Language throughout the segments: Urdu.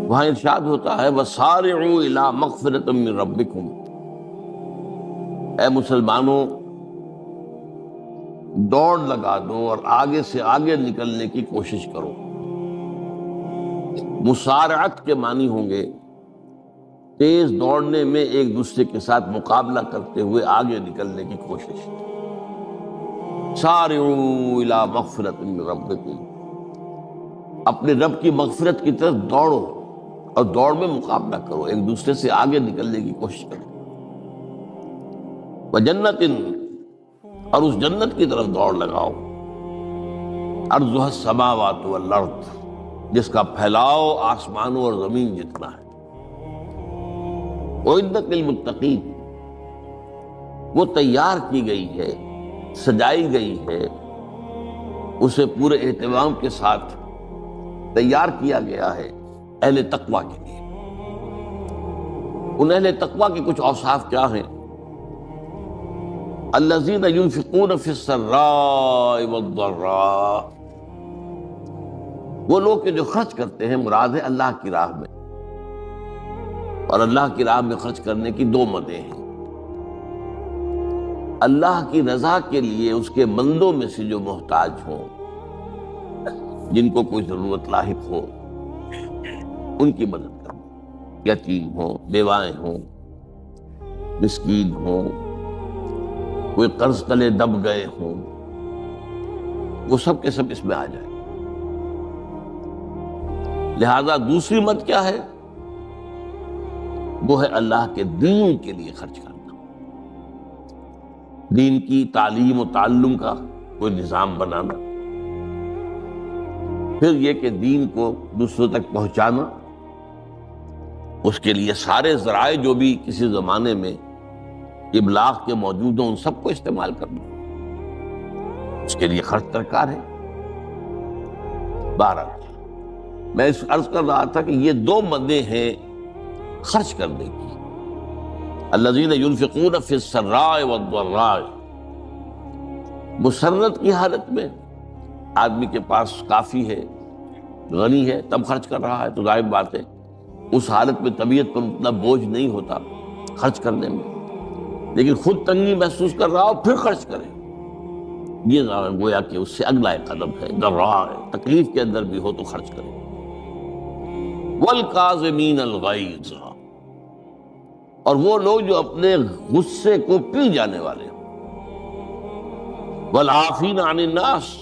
وہاں ارشاد ہوتا ہے وَسَارِعُوا إِلَىٰ مَغْفِرَةٍ مِّن رَبِّكُمْ، اے مسلمانوں دوڑ لگا دو اور آگے سے آگے نکلنے کی کوشش کرو۔ مسارعت کے معنی ہوں گے تیز دوڑنے میں ایک دوسرے کے ساتھ مقابلہ کرتے ہوئے آگے نکلنے کی کوشش۔ سارعوا الی مغفرۃ من ربکم، اپنے رب کی مغفرت کی طرف دوڑو اور دوڑ میں مقابلہ کرو، ایک دوسرے سے آگے نکلنے کی کوشش کرو۔ وجنت، اور اس جنت کی طرف دوڑ لگاؤ، عرضها السماوات والارض، جس کا پھیلاؤ آسمانوں اور زمین جتنا ہے۔ اعدت للمتقین، وہ تیار کی گئی ہے، سجائی گئی ہے، اسے پورے اہتمام کے ساتھ تیار کیا گیا ہے اہل تقویٰ کے لیے۔ ان اہل تقویٰ کے کچھ اوصاف کیا ہیں؟ الذین ينفقون فی السراء والضراء، وہ لوگ کہ جو خرچ کرتے ہیں، مراد ہے اللہ کی راہ میں، اور اللہ کی راہ میں خرچ کرنے کی دو مدیں ہیں۔ اللہ کی رضا کے لیے اس کے بندوں میں سے جو محتاج ہوں، جن کو کوئی ضرورت لاحق ہو، ان کی مدد کرنا، یتیم ہوں، بیوائیں ہوں، مسکین ہوں، کوئی قرض تلے دب گئے ہوں، وہ سب کے سب اس میں آ جائے۔ لہذا دوسری مد کیا ہے؟ وہ ہے اللہ کے دین کے لیے خرچ کرنا، دین کی تعلیم و تعلم کا کوئی نظام بنانا، پھر یہ کہ دین کو دوسروں تک پہنچانا، اس کے لیے سارے ذرائع جو بھی کسی زمانے میں ابلاغ کے موجود ہوں ان سب کو استعمال کرنا، اس کے لیے خرچ درکار ہے۔ بہرحال میں اس عرض کر رہا تھا کہ یہ دو مدیں ہیں خرچ کرنے کی، الذین ينفقون فی السراء والضراء، مسرت کی حالت میں آدمی کے پاس کافی ہے، غنی ہے، تب خرچ کر رہا ہے تو ظاہر بات ہے اس حالت میں طبیعت پر اتنا بوجھ نہیں ہوتا خرچ کرنے میں، لیکن خود تنگی محسوس کر رہا ہو پھر خرچ کرے، یہ گویا کہ اس سے اگلا ایک قدم ہے، ضراء ہے، تکلیف کے اندر بھی ہو تو خرچ کرے۔ والکاظمین الغیظ، اور وہ لوگ جو اپنے غصے کو پی جانے والے ہیں، والعافین عن الناس،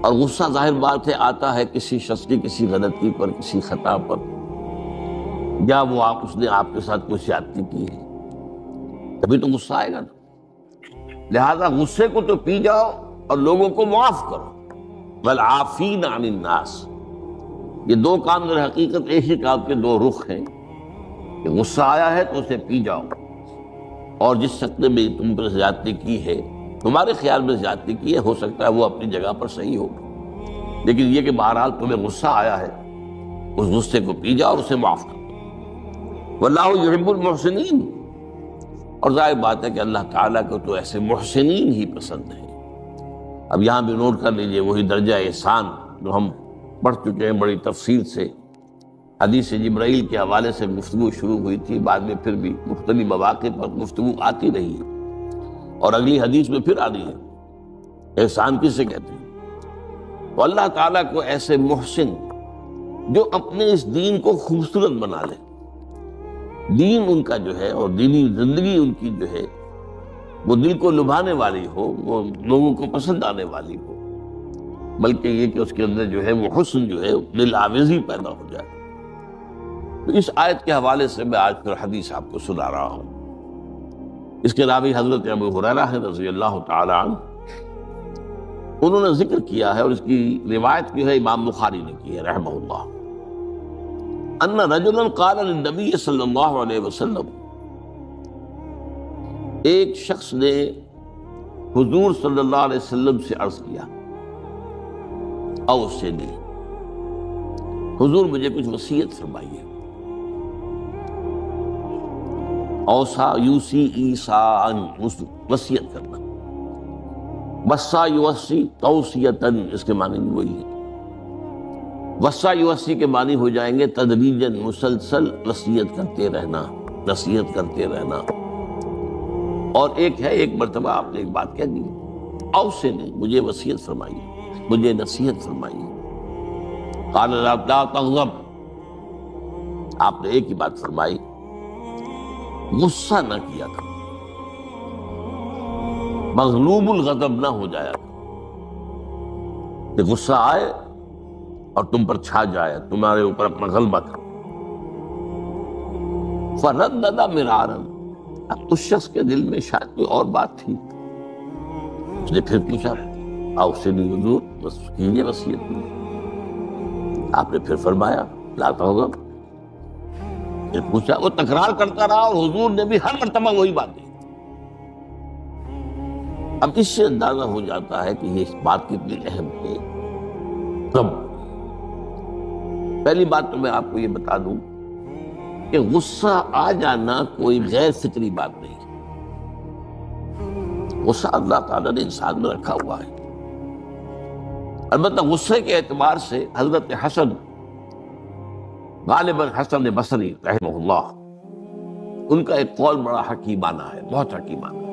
اور غصہ ظاہر بات ہے آتا ہے کسی شخص کی کسی غلطی پر، کسی خطا پر، یا وہ اس نے آپ کے ساتھ کوئی زیادتی کی ہے، تبھی تو غصہ آئے گا نا۔ لہذا غصے کو تو پی جاؤ اور لوگوں کو معاف کرو، والعافین عن الناس، یہ دو کام در حقیقت ایک ہی کام کے دو رخ ہیں، کہ غصہ آیا ہے تو اسے پی جاؤ، اور جس شخص نے بھی تم پر زیادتی کی ہے، تمہارے خیال میں زیادتی کی ہے، ہو سکتا ہے وہ اپنی جگہ پر صحیح ہو، لیکن یہ کہ بہرحال تمہیں غصہ آیا ہے، اس غصے کو پی جاؤ اور اسے معاف کرو۔ واللہ یحب المحسنین، اور ظاہر بات ہے کہ اللہ تعالیٰ کو تو ایسے محسنین ہی پسند ہے۔ اب یہاں بھی نوٹ کر لیجئے وہی درجہ احسان جو ہم پڑھ چکے ہیں بڑی تفصیل سے، حدیث جبرائیل کے حوالے سے گفتگو شروع ہوئی تھی، بعد میں پھر بھی مختلف مواقع پر گفتگو آتی رہی ہے، اور اگلی حدیث میں پھر آ رہی ہے احسان کسے کہتے ہیں۔ تو اللہ تعالیٰ کو ایسے محسن جو اپنے اس دین کو خوبصورت بنا لے، دین ان کا جو ہے اور دینی زندگی ان کی جو ہے وہ دل کو لبھانے والی ہو، وہ لوگوں کو پسند آنے والی ہو، بلکہ یہ کہ اس کے اندر جو ہے وہ حسن جو ہے دل آویزی پیدا ہو جائے۔ تو اس آیت کے حوالے سے میں آج پھر حدیث آپ کو سنا رہا ہوں۔ اس کے راوی حضرت ابو ہریرہ ہے رضی اللہ تعالی عنہ، انہوں نے ذکر کیا ہے اور اس کی روایت جو ہے امام بخاری نے کی ہے رحمہ اللہ، ان رجلا قال للنبی صلی اللہ علیہ وسلم، ایک شخص نے حضور صلی اللہ علیہ وسلم سے عرض کیا، اوصنی، حضور مجھے کچھ وصیت فرمائیے۔ اوصا یوسی ایسان، وصیت کرنا، وصا یوصی توصیتن، اس کے معنی بھی وہی ہے۔ وصا یوصی کے معنی ہو جائیں گے تدریجاً مسلسل وصیت کرتے رہنا، نصیحت کرتے رہنا۔ اور ایک ہے، ایک مرتبہ آپ نے ایک بات کہہ دی، اوصی نہیں، مجھے وصیت فرمائیے، مجھے نصیحت فرمائیے۔ قال لا تغضب، آپ نے ایک ہی بات فرمائی، غصہ نہ کیا کرو، مغلوب الغضب نہ ہو جایا کرو کہ غصہ آئے اور تم پر چھا جائے، تمہارے اوپر اپنا غلبہ کرو۔ فردد مرارا، اب اس شخص کے دل میں شاید کوئی اور بات تھی، اس نے پھر پوچھا، اوصنی حضور، بس کیجیے وصیت میں۔ آپ نے پھر فرمایا لا تغضب۔ پھر پوچھا، وہ تکرار کرتا رہا اور حضور نے بھی ہر مرتبہ وہی بات دی۔ اب اس سے اندازہ ہو جاتا ہے کہ یہ بات کتنی اہم ہے۔ تب پہلی بات تو میں آپ کو یہ بتا دوں کہ غصہ آ جانا کوئی غیر فطری بات نہیں، غصہ اللہ تعالیٰ نے انسان میں رکھا ہوا ہے۔ البتہ غصے کے اعتبار سے حضرت حسن، غالباً حسن بصری رحمہ اللہ، ان کا ایک قول بڑا حکیمانہ ہے، بہت حکیمانہ ہے۔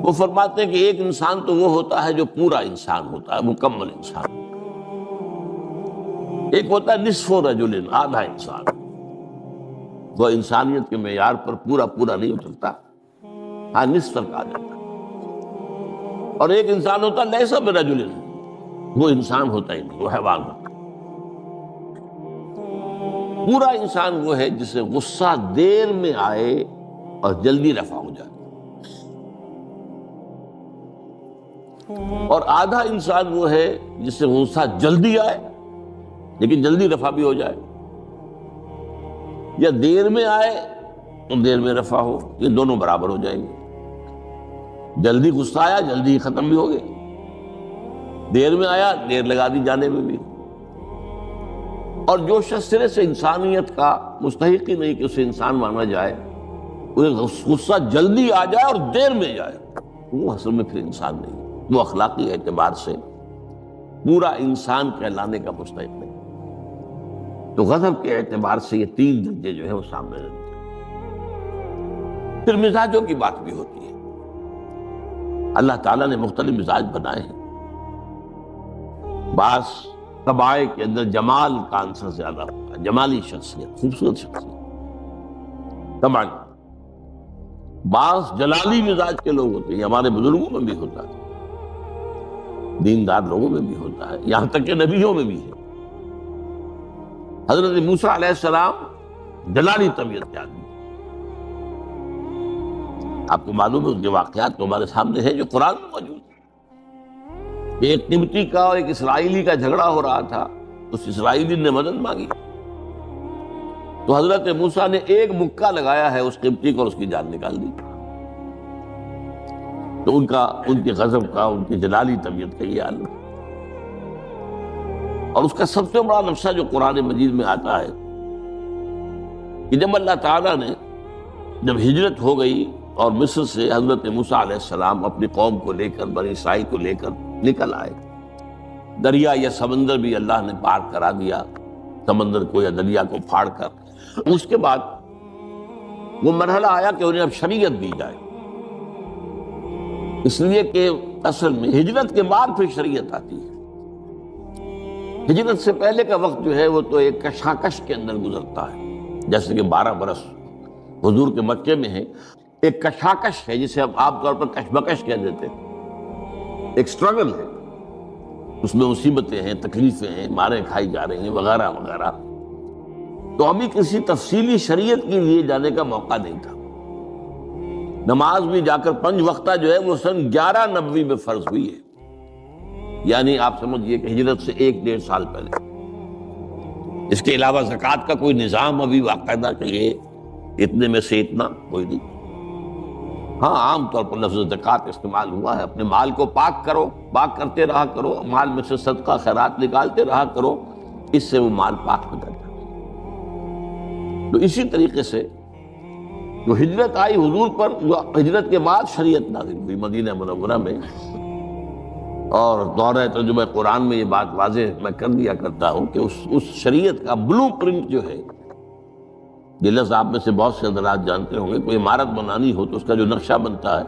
وہ فرماتے ہیں کہ ایک انسان تو وہ ہوتا ہے جو پورا انسان ہوتا ہے، مکمل انسان، ایک ہوتا ہے نصف رجل، آدھا انسان، وہ انسانیت کے معیار پر پورا نہیں اترتا، ہاں نصف تک آ جاتا ہے۔ اور ایک انسان ہوتا ہے لیس برجل، وہ انسان ہوتا ہی نہیں، وہ حیوان ہوتا ہے۔ پورا انسان وہ ہے جسے غصہ دیر میں آئے اور جلدی رفع ہو جائے، اور آدھا انسان وہ ہے جسے غصہ جلدی آئے لیکن جلدی رفع بھی ہو جائے، یا دیر میں آئے تو دیر میں رفع ہو، یہ دونوں برابر ہو جائیں گے۔ جلدی غصہ آیا جلدی ختم بھی ہو گیا، دیر میں آیا دیر لگا دی جانے میں بھی۔ اور جو شخص سرے سے انسانیت کا مستحق ہی نہیں کہ اسے انسان مانا جائے، اسے غصہ جلدی آ جائے اور دیر میں جائے، وہ اصل میں پھر انسان نہیں، وہ اخلاقی اعتبار سے پورا انسان کہلانے کا مستحق نہیں۔ تو غضب کے اعتبار سے یہ تین درجے جو ہے وہ سامنے رہتے ہیں۔ پھر مزاجوں کی بات بھی ہوتی ہے، اللہ تعالیٰ نے مختلف مزاج بنائے ہیں۔ بعض طبائع کے اندر جمال کا عنصر زیادہ ہوتا ہے، جمالی شخصیت، خوبصورت شخصیت طبعاً۔ بعض جلالی مزاج کے لوگ ہوتے ہیں، ہمارے بزرگوں میں بھی ہوتا ہے، دیندار لوگوں میں بھی ہوتا ہے، یہاں تک کہ نبیوں میں بھی ہے۔ حضرت موسیٰ علیہ السلام جلالی طبیعت کے آدمی، آپ کو معلوم ہے اس کے واقعات تو ہمارے سامنے ہیں جو قرآن میں موجود ہیں۔ ایک قبطی کا اور ایک اسرائیلی کا جھگڑا ہو رہا تھا، اس اسرائیلی نے مدد مانگی تو حضرت موسیٰ نے ایک مکہ لگایا ہے اس قبطی کو اور اس کی جان نکال دی۔ تو ان کے غضب کا، ان کی جلالی طبیعت کا یہ عالم۔ اور اس کا سب سے بڑا نقشہ جو قرآن مجید میں آتا ہے کہ جب اللہ تعالیٰ نے جب ہجرت ہو گئی اور مصر سے حضرت موسیٰ علیہ السلام اپنی قوم کو لے کر، بنی اسرائیل کو لے کر نکل آئے، دریا یا سمندر بھی اللہ نے پار کرا دیا، سمندر کو یا دریا کو پھاڑ کر۔ اس کے بعد وہ مرحلہ آیا کہ انہیں اب شریعت دی جائے، اس لیے کہ اصل میں ہجرت کے بعد پھر شریعت آتی ہے۔ ہجرت سے پہلے کا وقت جو ہے وہ تو ایک کشاکش کے اندر گزرتا ہے، جیسے کہ 12 برس حضور کے مکے میں ہے، ایک کشاکش ہے جسے ہم عام طور پر کشمکش کہہ دیتے ہیں، ایک سٹرگل ہے، اس میں مصیبتیں ہیں، تکلیفیں ہیں، ماریں کھائی جا رہی ہیں وغیرہ وغیرہ۔ تو ابھی کسی تفصیلی شریعت کے لیے جانے کا موقع نہیں تھا۔ نماز بھی جا کر 5 وقتہ جو ہے وہ سن 1190 میں فرض ہوئی ہے، یعنی آپ سمجھئے کہ ہجرت سے 1-1.5 سال پہلے۔ اس کے علاوہ زکوٰۃ کا کوئی نظام ابھی باقاعدہ کہ یہ اتنے میں سے اتنا کوئی نہیں۔ ہاں عام طور پر لفظ زکوٰۃ استعمال ہوا ہے، اپنے مال کو پاک کرو، پاک کرتے رہا کرو، مال میں سے صدقہ خیرات نکالتے رہا کرو، اس سے وہ مال پاک ہو جاتا ہے۔ تو اسی طریقے سے جو ہجرت آئی حضور پر، جو ہجرت کے بعد شریعت نازل ہوئی مدینہ منورہ میں، اور دورہ ترجمہ قرآن میں یہ بات واضح میں کر دیا کرتا ہوں کہ اس شریعت کا بلو پرنٹ جو ہے، یہ لفظ آپ میں سے بہت سے حضرات جانتے ہوں گے، کوئی عمارت بنانی ہو تو اس کا جو نقشہ بنتا ہے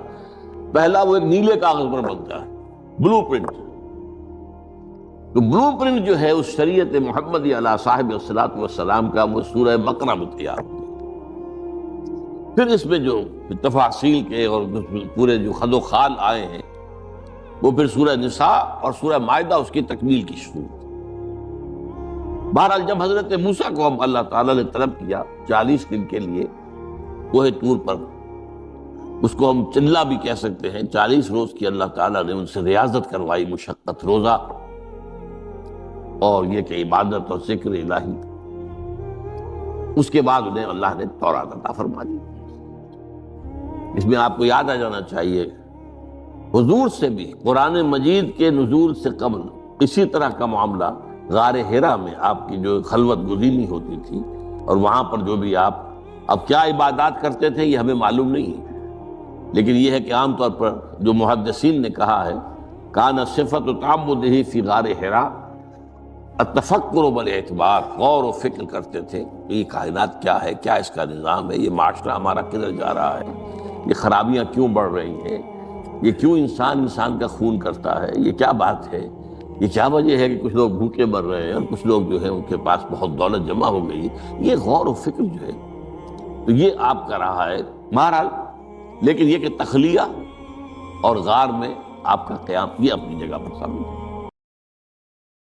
پہلا وہ ایک نیلے کاغذ پر بنتا ہے، بلو پرنٹ۔ تو بلو پرنٹ جو ہے اس شریعت محمدی علیہ صاحب الصلاۃ والسلام کا، وہ سورہ بقرہ میں تیار ہوتا ہے۔ پھر اس میں جو تفاصیل کے اور پورے جو خد و خال آئے ہیں وہ پھر سورہ نساء اور سورہ مائدہ اس کی تکمیل کی شروع۔ بہرحال جب حضرت موسیٰ کو ہم اللہ تعالیٰ نے طلب کیا 40 دن کے لیے کوہ طور پر، اس کو ہم چلہ بھی کہہ سکتے ہیں، 40 روز کی اللہ تعالیٰ نے ان سے ریاضت کروائی، مشقت، روزہ اور یہ کہ عبادت اور ذکر الہی۔ اس کے بعد انہیں اللہ نے تورات عطا فرما دی۔ اس میں آپ کو یاد آ جانا چاہیے حضور سے بھی قرآن مجید کے نزول سے قبل اسی طرح کا معاملہ غار حرا میں آپ کی جو خلوت گزینی ہوتی تھی، اور وہاں پر جو بھی آپ اب کیا عبادات کرتے تھے یہ ہمیں معلوم نہیں ہے، لیکن یہ ہے کہ عام طور پر جو محدثین نے کہا ہے کان صفت تعبدہ فی غار حرا التفکر بالاعتبار، غور و فکر کرتے تھے یہ کائنات کیا ہے، کیا اس کا نظام ہے، یہ معاشرہ ہمارا کدھر جا رہا ہے، یہ خرابیاں کیوں بڑھ رہی ہیں، یہ کیوں انسان کا خون کرتا ہے، یہ کیا بات ہے، یہ کیا وجہ ہے کہ کچھ لوگ بھوکے مر رہے ہیں اور کچھ لوگ جو ہے ان کے پاس بہت دولت جمع ہو گئی۔ یہ غور و فکر جو ہے تو یہ آپ کا رہا ہے بہرحال، لیکن یہ کہ تخلیہ اور غار میں آپ کا قیام یہ اپنی جگہ پر ثابت ہے۔